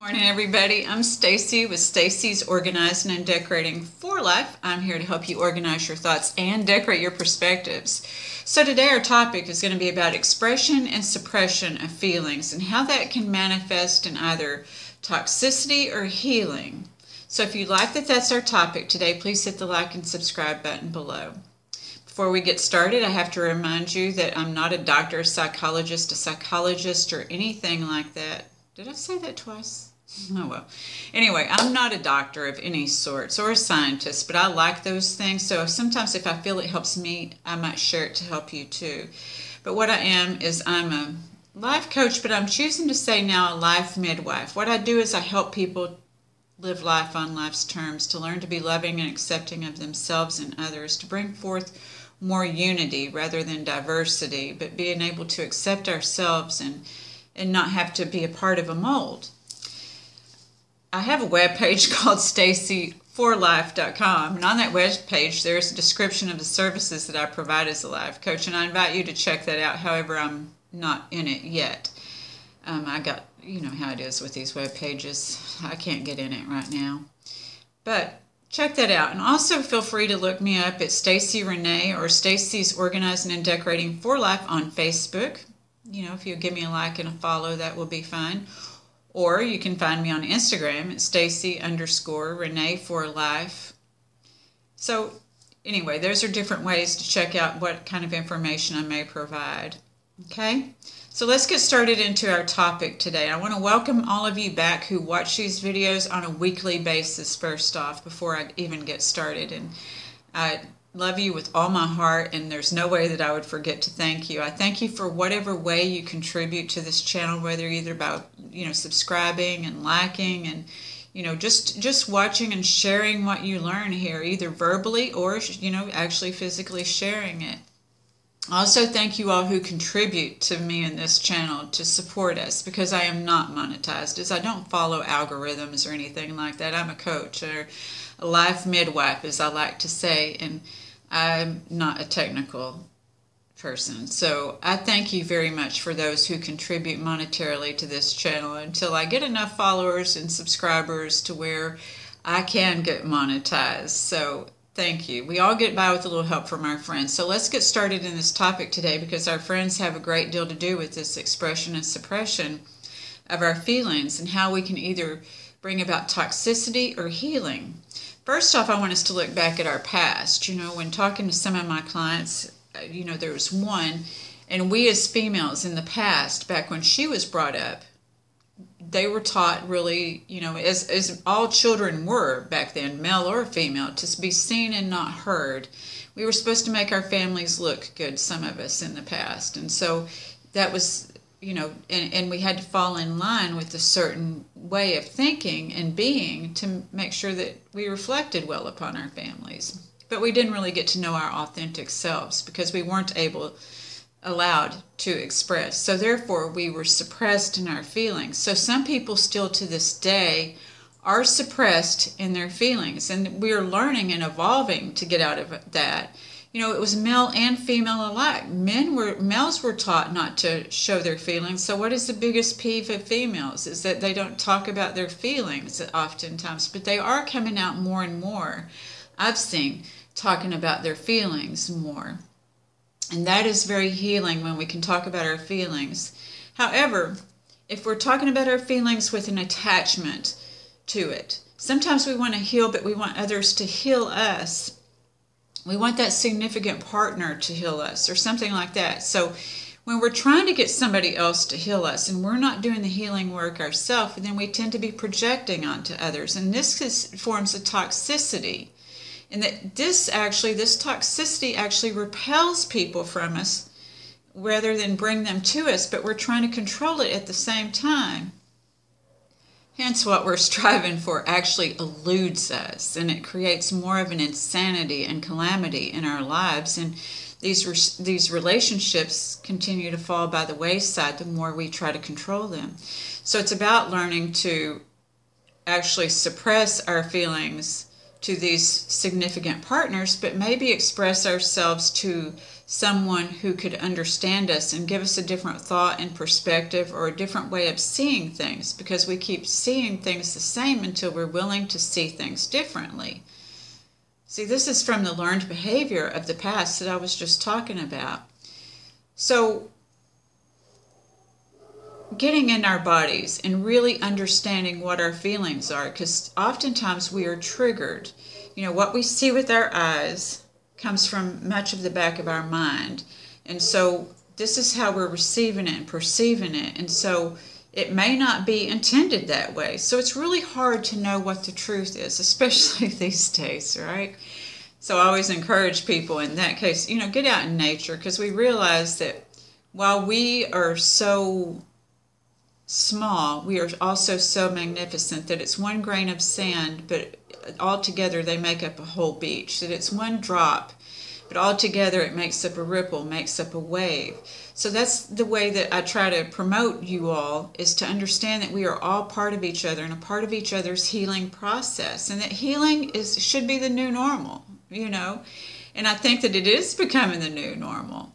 Morning, everybody. I'm Stacy with Stacy's Organizing and Decorating for Life. I'm here to help you organize your thoughts and decorate your perspectives. So today our topic is going to be about expression and suppression of feelings and how that can manifest in either toxicity or healing. So if you like that's our topic today, please hit the like and subscribe button below. Before we get started, I have to remind you that I'm not a doctor, a psychologist, or anything like that. Did I say that twice? Oh well. Anyway, I'm not a doctor of any sorts or a scientist, but I like those things. So sometimes if I feel it helps me, I might share it to help you too. But what I am is I'm a life coach, but I'm choosing to say now a life midwife. What I do is I help people live life on life's terms, to learn to be loving and accepting of themselves and others, to bring forth more unity rather than diversity, but being able to accept ourselves and not have to be a part of a mold. I have a web page called staceyreineck.com, and on that web page there's a description of the services that I provide as a life coach, and I invite you to check that out. However, I'm not in it yet. I got, you know how it is with these web pages. I can't get in it right now. But check that out, and also feel free to look me up at Stacey Renee or Stacy's Organizing and Decorating for Life on Facebook. You know, if you give me a like and a follow, that will be fine. Or you can find me on Instagram at Stacy_Renee4Life. So anyway, those are different ways to check out what kind of information I may provide. Okay, so let's get started into our topic today. I want to welcome all of you back who watch these videos on a weekly basis first off, before I even get started. And I love you with all my heart, and there's no way that I would forget to thank you. I thank you for whatever way you contribute to this channel, whether either by, subscribing and liking and, just watching and sharing what you learn here, either verbally or, actually physically sharing it. Also, thank you all who contribute to me in this channel to support us, because I am not monetized, as I don't follow algorithms or anything like that. I'm a coach, or a life midwife, as I like to say, and I'm not a technical person. So I thank you very much for those who contribute monetarily to this channel until I get enough followers and subscribers to where I can get monetized. So thank you. We all get by with a little help from our friends. So let's get started in this topic today, because our friends have a great deal to do with this expression and suppression of our feelings and how we can either bring about toxicity or healing. First off, I want us to look back at our past. When talking to some of my clients, there was one, and we as females in the past, back when she was brought up, they were taught really, as all children were back then, male or female, to be seen and not heard. We were supposed to make our families look good, some of us in the past. And so that was, and we had to fall in line with a certain way of thinking and being to make sure that we reflected well upon our families. But we didn't really get to know our authentic selves because we weren't allowed to express. So therefore, we were suppressed in our feelings. So some people still to this day are suppressed in their feelings, and we're learning and evolving to get out of that. It was male and female alike. Males were taught not to show their feelings. So what is the biggest peeve of females? Is that they don't talk about their feelings oftentimes, but they are coming out more and more. I've seen talking about their feelings more. And that is very healing when we can talk about our feelings. However, if we're talking about our feelings with an attachment to it, sometimes we want to heal, but we want others to heal us. We want that significant partner to heal us or something like that. So when we're trying to get somebody else to heal us and we're not doing the healing work ourselves, then we tend to be projecting onto others. And this forms a toxicity. And that this toxicity actually repels people from us rather than bring them to us, but we're trying to control it at the same time. Hence, what we're striving for actually eludes us, and it creates more of an insanity and calamity in our lives. And these relationships continue to fall by the wayside the more we try to control them. So it's about learning to actually suppress our feelings to these significant partners, but maybe express ourselves to someone who could understand us and give us a different thought and perspective, or a different way of seeing things, because we keep seeing things the same until we're willing to see things differently. See, this is from the learned behavior of the past that I was just talking about. So, getting in our bodies and really understanding what our feelings are, because oftentimes we are triggered. You know, what we see with our eyes comes from much of the back of our mind. And so this is how we're receiving it and perceiving it. And so it may not be intended that way. So it's really hard to know what the truth is, especially these days, right? So I always encourage people in that case, you know, get out in nature, because we realize that while we are so small, we are also so magnificent, that it's one grain of sand, but all together they make up a whole beach. That it's one drop, but all together it makes up a ripple, makes up a wave. So that's the way that I try to promote you all, is to understand that we are all part of each other and a part of each other's healing process, and that healing should be the new normal, you know. And I think that it is becoming the new normal.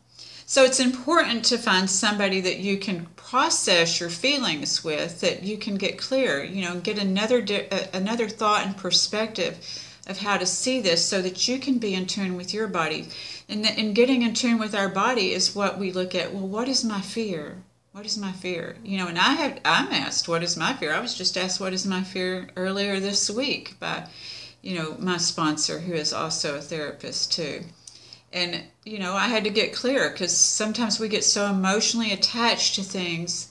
So it's important to find somebody that you can process your feelings with, that you can get clear, you know, get another thought and perspective of how to see this, so that you can be in tune with your body. And getting in tune with our body is what we look at. Well, what is my fear? What is my fear? You know, and I'm asked, what is my fear? I was just asked, what is my fear, earlier this week by, you know, my sponsor, who is also a therapist too. And, you know, I had to get clear, because sometimes we get so emotionally attached to things,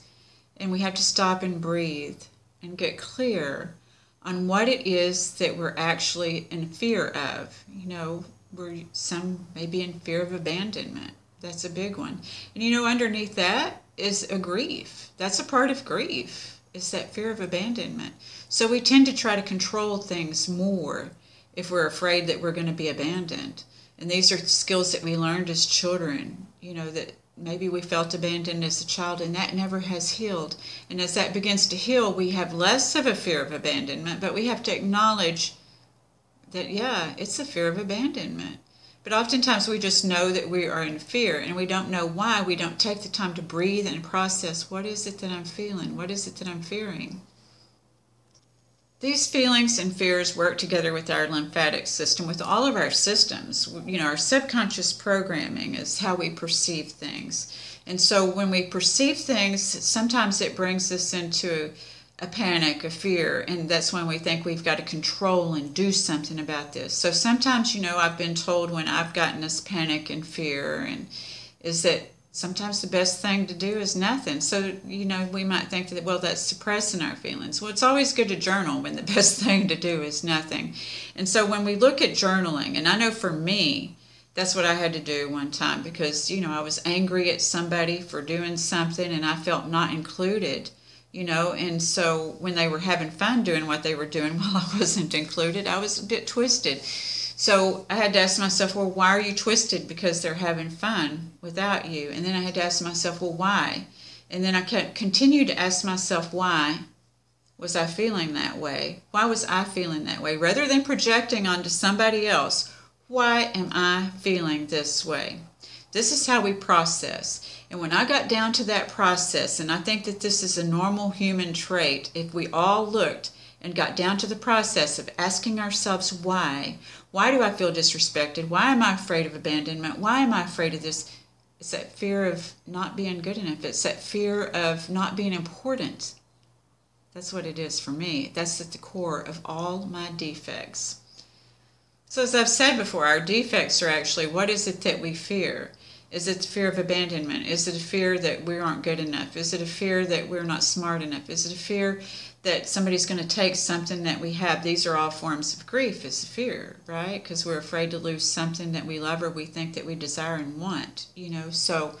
and we have to stop and breathe and get clear on what it is that we're actually in fear of. You know, some may be in fear of abandonment. That's a big one. And, you know, underneath that is a grief. That's a part of grief, is that fear of abandonment. So we tend to try to control things more if we're afraid that we're going to be abandoned. And these are skills that we learned as children, you know, that maybe we felt abandoned as a child, and that never has healed. And as that begins to heal, we have less of a fear of abandonment, but we have to acknowledge that, yeah, it's a fear of abandonment. But oftentimes we just know that we are in fear, and we don't know why. We don't take the time to breathe and process, what is it that I'm feeling? What is it that I'm fearing? These feelings and fears work together with our lymphatic system, with all of our systems. You know, our subconscious programming is how we perceive things. And so when we perceive things, sometimes it brings us into a panic, a fear, and that's when we think we've got to control and do something about this. So sometimes, you know, I've been told when I've gotten this panic and fear, and is that sometimes the best thing to do is nothing. So, you know, we might think that, well, that's suppressing our feelings. Well, it's always good to journal when the best thing to do is nothing. And so when we look at journaling, and I know for me, that's what I had to do one time, because, you know, I was angry at somebody for doing something, and I felt not included, you know. And so when they were having fun doing what they were doing while I wasn't included, I was a bit twisted. So I had to ask myself, well, why are you twisted? Because they're having fun without you. And then I had to ask myself, well, why? And then I continued to ask myself, why was I feeling that way? Why was I feeling that way? Rather than projecting onto somebody else, why am I feeling this way? This is how we process. And when I got down to that process, and I think that this is a normal human trait, if we all looked and got down to the process of asking ourselves why do I feel disrespected? Why am I afraid of abandonment? Why am I afraid of this? It's that fear of not being good enough. It's that fear of not being important. That's what it is for me. That's at the core of all my defects. So as I've said before, our defects are actually, what is it that we fear? Is it the fear of abandonment? Is it a fear that we aren't good enough? Is it a fear that we're not smart enough? Is it a fear that somebody's going to take something that we have? These are all forms of grief, is fear, right? Because we're afraid to lose something that we love or we think that we desire and want, you know. So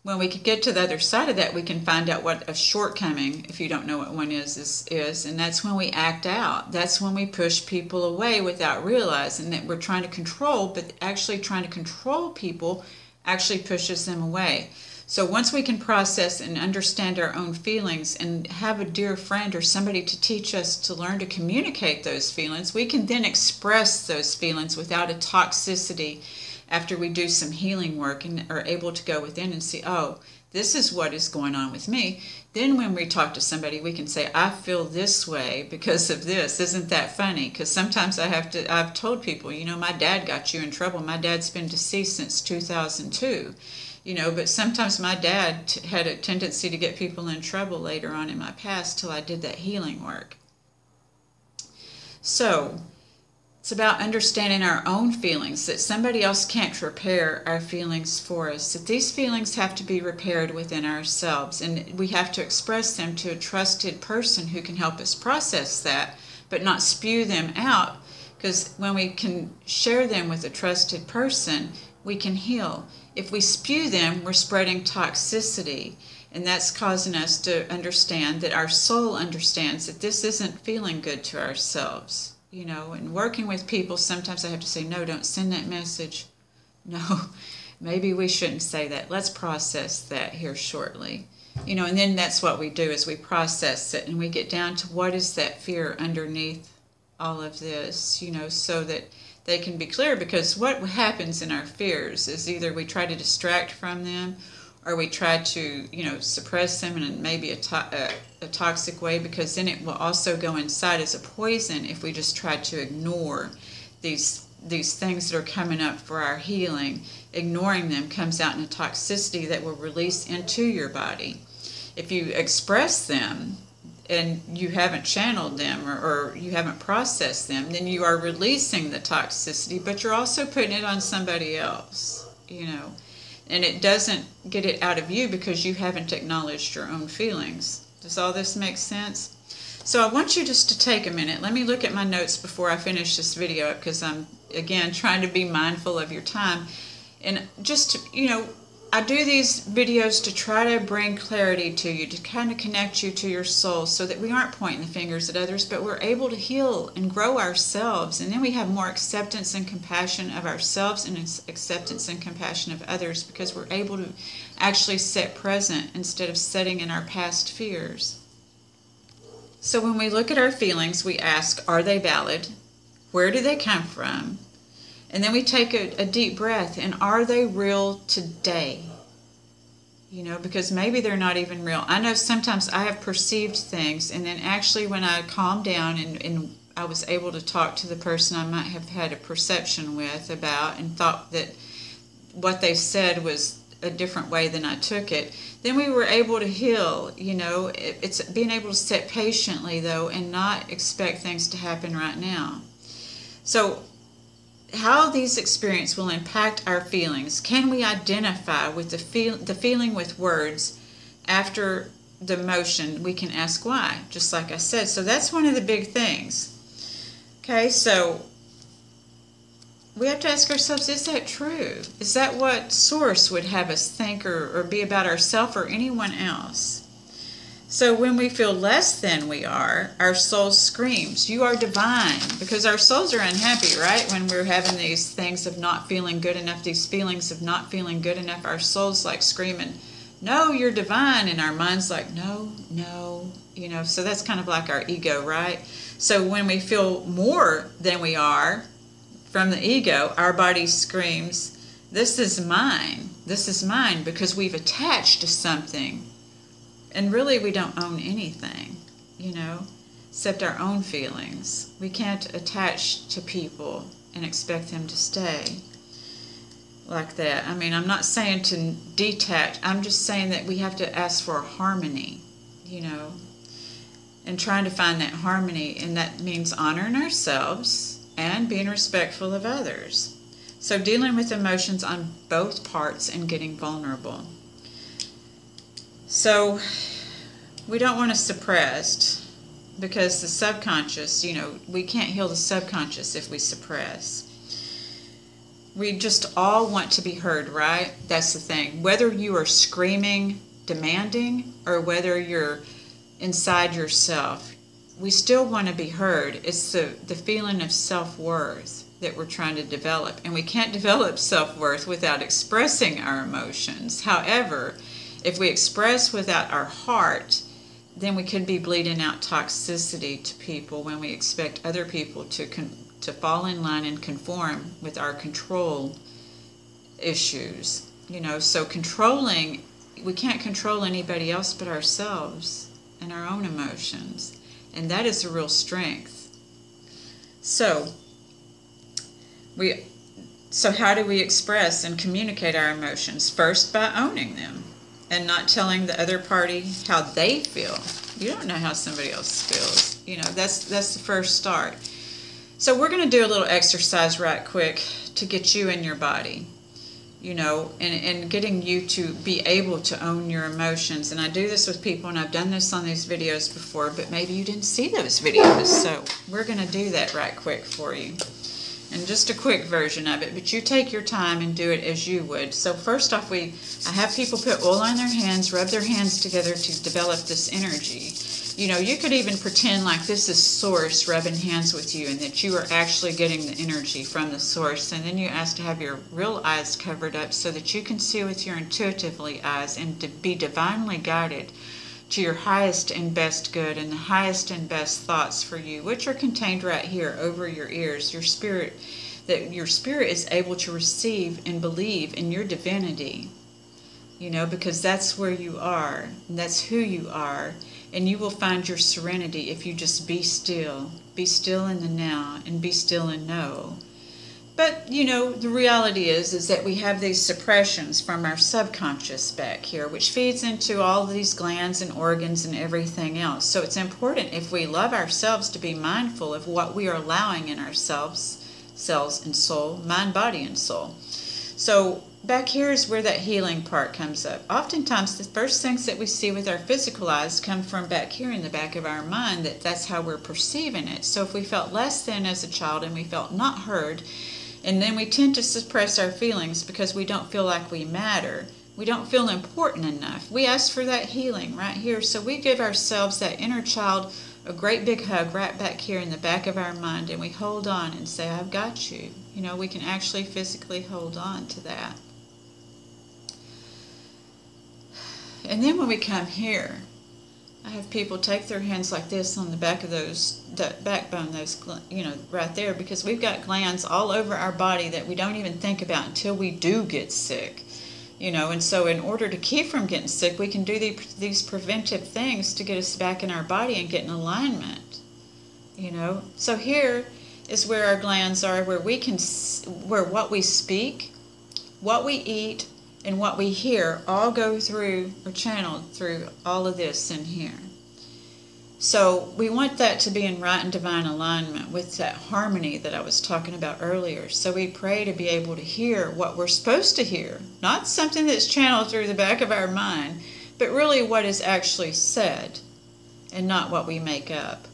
when we could get to the other side of that, we can find out what a shortcoming, if you don't know what one is, and that's when we act out. That's when we push people away without realizing that we're trying to control, but actually trying to control people actually pushes them away. So once we can process and understand our own feelings and have a dear friend or somebody to teach us to learn to communicate those feelings, we can then express those feelings without a toxicity after we do some healing work and are able to go within and see, oh, this is what is going on with me. Then when we talk to somebody, we can say, I feel this way because of this. Isn't that funny? Because sometimes I've told people, my dad got you in trouble. My dad's been deceased since 2002, but sometimes my dad had a tendency to get people in trouble later on in my past till I did that healing work. So it's about understanding our own feelings, that somebody else can't repair our feelings for us, that these feelings have to be repaired within ourselves, and we have to express them to a trusted person who can help us process that, but not spew them out, because when we can share them with a trusted person, we can heal. If we spew them, we're spreading toxicity, and that's causing us to understand that our soul understands that this isn't feeling good to ourselves. And working with people, sometimes I have to say, no, don't send that message. No, maybe we shouldn't say that. Let's process that here shortly. And then that's what we do is we process it and we get down to what is that fear underneath all of this, so that they can be clear, because what happens in our fears is either we try to distract from them or we try to, suppress them in maybe a toxic way, because then it will also go inside as a poison if we just try to ignore these things that are coming up for our healing. Ignoring them comes out in a toxicity that will release into your body. If you express them and you haven't channeled them or you haven't processed them, then you are releasing the toxicity, but you're also putting it on somebody else, and it doesn't get it out of you because you haven't acknowledged your own feelings. Does all this make sense? So I want you just to take a minute. Let me look at my notes before I finish this video up, because I'm, again, trying to be mindful of your time. And just, I do these videos to try to bring clarity to you, to kind of connect you to your soul, so that we aren't pointing the fingers at others, but we're able to heal and grow ourselves. And then we have more acceptance and compassion of ourselves and acceptance and compassion of others, because we're able to actually sit present instead of sitting in our past fears. So when we look at our feelings, we ask, are they valid? Where do they come from? And then we take a deep breath, and are they real today? Because maybe they're not even real. I know sometimes I have perceived things, and then actually when I calmed down and I was able to talk to the person I might have had a perception with about and thought that what they said was a different way than I took it, then we were able to heal. It's being able to sit patiently, though, and not expect things to happen right now. So how these experiences will impact our feelings. Can we identify with the feeling with words? After the emotion, we can ask why, just like I said. So that's one of the big things. Okay, so we have to ask ourselves, is that true? Is that what source would have us think or be about ourselves or anyone else? So when we feel less than we are, our soul screams, you are divine, because our souls are unhappy, right? When we're having these things of not feeling good enough, these feelings of not feeling good enough, our soul's like screaming, no, you're divine, and our mind's like, no, so that's kind of like our ego, right? So when we feel more than we are from the ego, our body screams, this is mine, because we've attached to something. And really, we don't own anything, except our own feelings. We can't attach to people and expect them to stay like that. I mean, I'm not saying to detach. I'm just saying that we have to ask for harmony, and trying to find that harmony. And that means honoring ourselves and being respectful of others. So dealing with emotions on both parts and getting vulnerable. So we don't want to suppress, because the subconscious, we can't heal the subconscious if we suppress. We just all want to be heard, right? That's the thing. Whether you are screaming, demanding, or whether you're inside yourself, we still want to be heard. It's the feeling of self-worth that we're trying to develop. And we can't develop self-worth without expressing our emotions. However, If we express without our heart, then we could be bleeding out toxicity to people when we expect other people to fall in line and conform with our control issues. So controlling, we can't control anybody else but ourselves and our own emotions. And that is a real strength. So how do we express and communicate our emotions? First, by owning them and not telling the other party how they feel. You don't know how somebody else feels. That's the first start. So we're going to do a little exercise right quick to get you in your body, and getting you to be able to own your emotions. And I do this with people, and I've done this on these videos before, but maybe you didn't see those videos. So we're going to do that right quick for you. And just a quick version of it, but you take your time and do it as you would. So first off, I have people put oil on their hands, rub their hands together to develop this energy. You could even pretend like this is source rubbing hands with you and that you are actually getting the energy from the source. And then you ask to have your real eyes covered up so that you can see with your intuitively eyes and to be divinely guided to your highest and best good and the highest and best thoughts for you, which are contained right here over your ears. Your spirit is able to receive and believe in your divinity, because that's where you are, and that's who you are, and you will find your serenity if you just be still in the now, and be still and know. But, the reality is that we have these suppressions from our subconscious back here, which feeds into all these glands and organs and everything else. So it's important, if we love ourselves, to be mindful of what we are allowing in ourselves, cells and soul, mind, body, and soul. So back here is where that healing part comes up. Oftentimes, the first things that we see with our physical eyes come from back here in the back of our mind, that's how we're perceiving it. So if we felt less than as a child and we felt not heard, and then we tend to suppress our feelings because we don't feel like we matter. We don't feel important enough. We ask for that healing right here. So we give ourselves, that inner child, a great big hug right back here in the back of our mind, and we hold on and say, I've got you. We can actually physically hold on to that. And then when we come here, I have people take their hands like this on the back of that backbone, right there, because we've got glands all over our body that we don't even think about until we do get sick. And so in order to keep from getting sick, we can do these preventive things to get us back in our body and get in alignment. So here is where our glands are, where what we speak, what we eat, and what we hear all go through or channeled through all of this in here. So we want that to be in right and divine alignment with that harmony that I was talking about earlier. So we pray to be able to hear what we're supposed to hear, not something that's channeled through the back of our mind, but really what is actually said and not what we make up.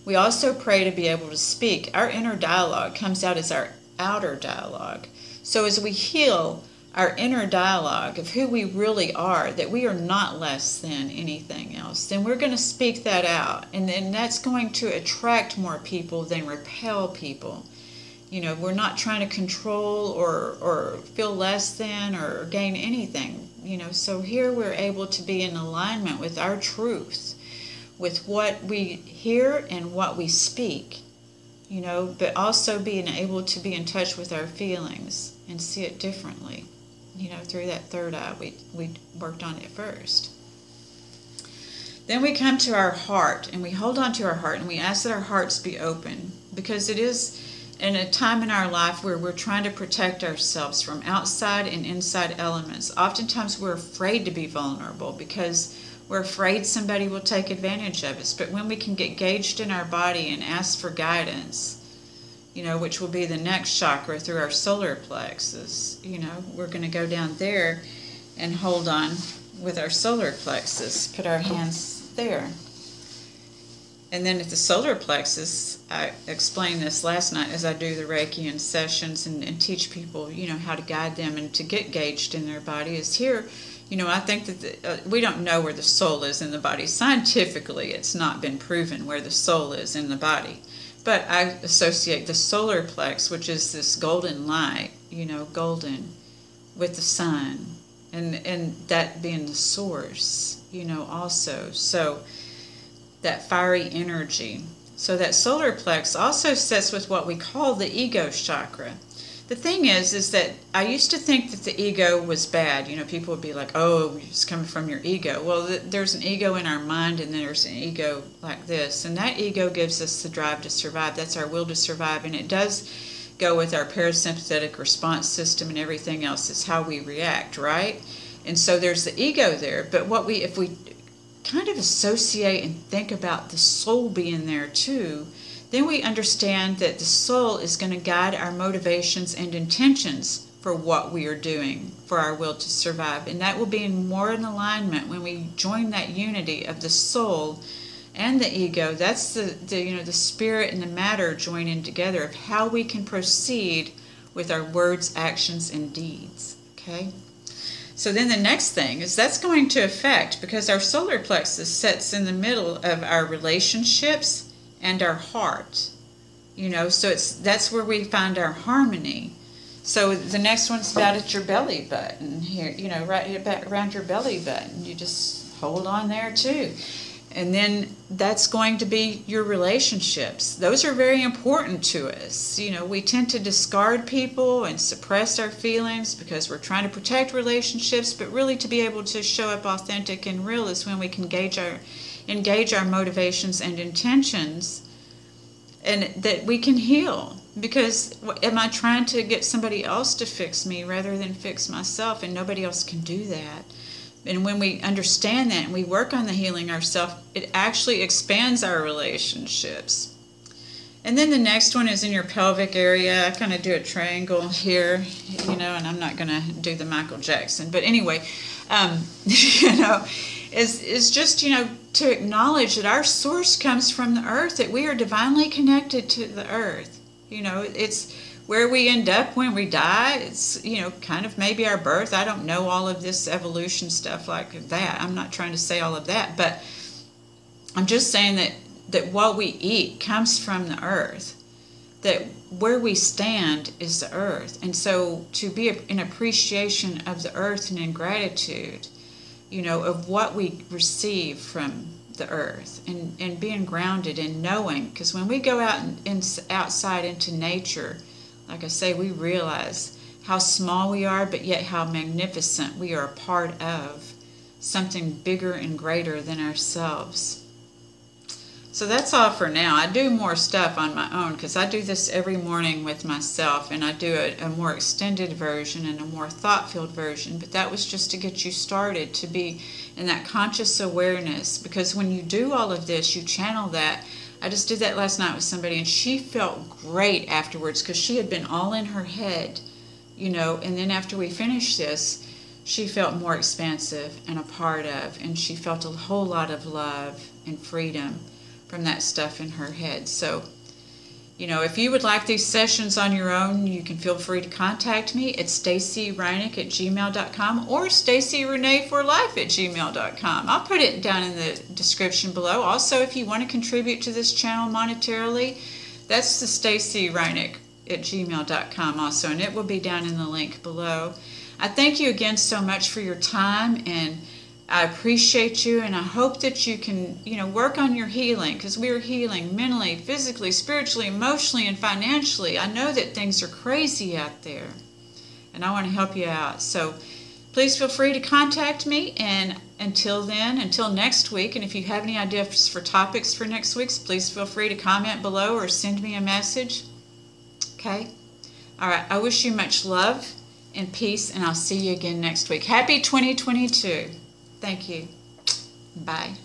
We also pray to be able to speak. Our inner dialogue comes out as our outer dialogue. So as we heal our inner dialogue of who we really are, that we are not less than anything else, then we're going to speak that out. And then that's going to attract more people than repel people. We're not trying to control or feel less than or gain anything. So here we're able to be in alignment with our truth, with what we hear and what we speak, but also being able to be in touch with our feelings and see it differently. Through that third eye we worked on it first. Then we come to our heart, and we hold on to our heart, and we ask that our hearts be open, because it is in a time in our life where we're trying to protect ourselves from outside and inside elements. Oftentimes we're afraid to be vulnerable because we're afraid somebody will take advantage of us. But when we can get gauged in our body and ask for guidance, which will be the next chakra through our solar plexus. We're going to go down there and hold on with our solar plexus. Put our hands there. And then at the solar plexus, I explained this last night as I do the Reiki and sessions and teach people, how to guide them and to get gauged in their body, is here. I think that we don't know where the soul is in the body. Scientifically, it's not been proven where the soul is in the body. But I associate the solar plex, which is this golden light, golden, with the sun, and that being the source, also. So that fiery energy. So that solar plex also sits with what we call the ego chakra. The thing is that I used to think that the ego was bad. People would be like, oh, it's coming from your ego. Well, there's an ego in our mind, and then there's an ego like this. And that ego gives us the drive to survive. That's our will to survive. And it does go with our parasympathetic response system and everything else. It's how we react, right? And so there's the ego there. But if we kind of associate and think about the soul being there too, then we understand that the soul is going to guide our motivations and intentions for what we are doing for our will to survive. And that will be more in alignment when we join that unity of the soul and the ego. That's the spirit and the matter joining together of how we can proceed with our words, actions, and deeds. Okay? So then the next thing is that's going to affect, because our solar plexus sits in the middle of our relationships and our heart, so that's where we find our harmony. So the next one's about at your belly button here, right back around your belly button. You just hold on there too. And then that's going to be your relationships. Those are very important to us. We tend to discard people and suppress our feelings because we're trying to protect relationships, but really to be able to show up authentic and real is when we can engage our motivations and intentions, and that we can heal. Because am I trying to get somebody else to fix me rather than fix myself? And nobody else can do that. And when we understand that and we work on the healing ourselves, it actually expands our relationships. And then the next one is in your pelvic area. I kind of do a triangle here, and I'm not going to do the Michael Jackson. But anyway, is just, to acknowledge that our source comes from the earth, that we are divinely connected to the earth. It's where we end up when we die. It's, kind of maybe our birth. I don't know all of this evolution stuff like that. I'm not trying to say all of that, but I'm just saying that what we eat comes from the earth, that where we stand is the earth. And so to be in appreciation of the earth and in gratitude, of what we receive from the earth, and being grounded and knowing, because when we go out and outside into nature, like I say, we realize how small we are, but yet how magnificent we are a part of something bigger and greater than ourselves. So that's all for now. I do more stuff on my own because I do this every morning with myself, and I do a more extended version and a more thought-filled version, but that was just to get you started to be in that conscious awareness, because when you do all of this, you channel that. I just did that last night with somebody, and she felt great afterwards because she had been all in her head, and then after we finished this, she felt more expansive and a part of, and she felt a whole lot of love and freedom from that stuff in her head. So, if you would like these sessions on your own, you can feel free to contact me at staceyreineck@gmail.com or staceyreneeforlife@gmail.com. I'll put it down in the description below. Also, if you want to contribute to this channel monetarily, that's the staceyreineck@gmail.com also, and it will be down in the link below. I thank you again so much for your time, and I appreciate you, and I hope that you can, work on your healing, because we are healing mentally, physically, spiritually, emotionally, and financially. I know that things are crazy out there, and I want to help you out. So please feel free to contact me, and until next week, and if you have any ideas for topics for next week, please feel free to comment below or send me a message. Okay? All right. I wish you much love and peace, and I'll see you again next week. Happy 2022. Thank you. Bye.